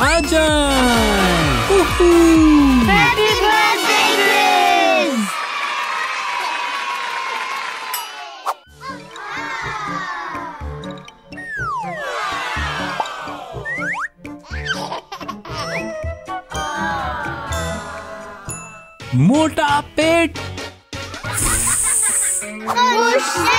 आजा। Happy birthday Chris. मोटा पेट। खुश है।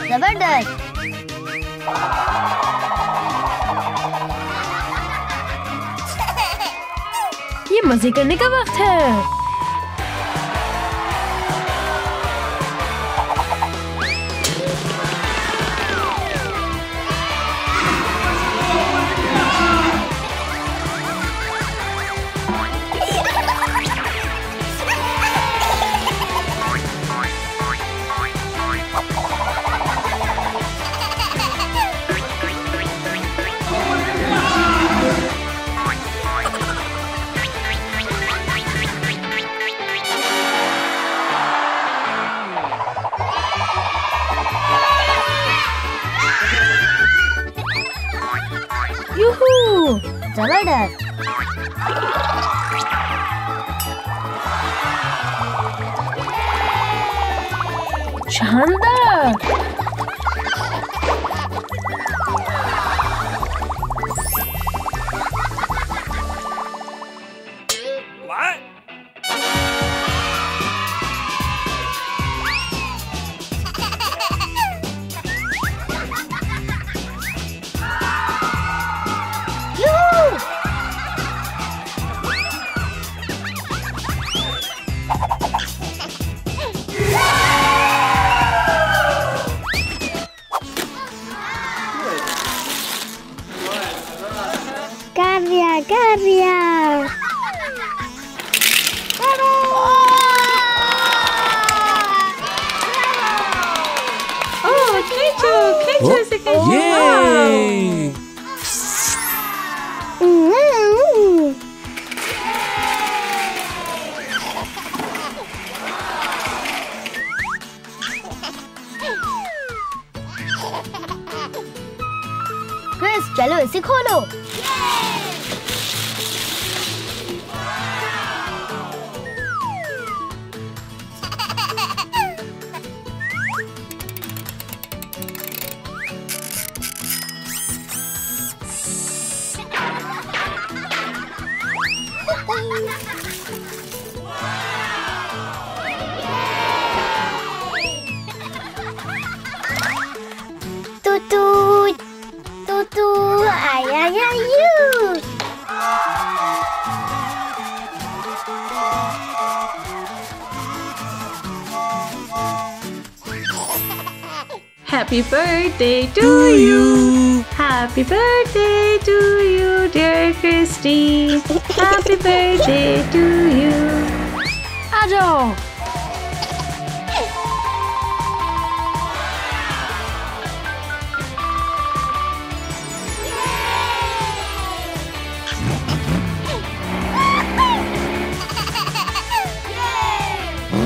जबरदस्त। ये मजे करने का वक्त है। जबरदस्त। शानदार। क्रिस चलो इसे खोलो। Happy birthday to you. Happy birthday to you, dear Christy. Happy birthday to you. आ जाओ।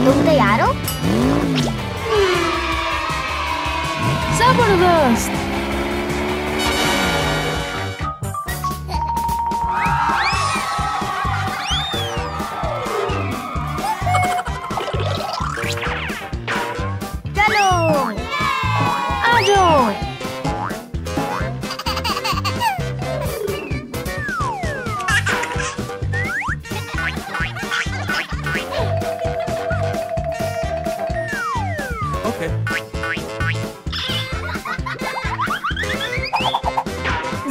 तुम तैयार हो? जबरदस्त। चलो आ जाओ।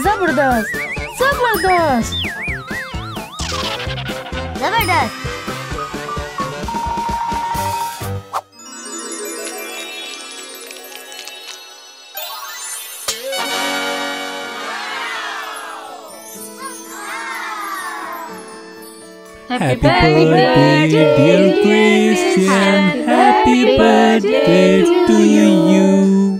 जबरदस्त जबरदस्त जबरदस्त। Happy birthday, dear Christian. Happy birthday to you.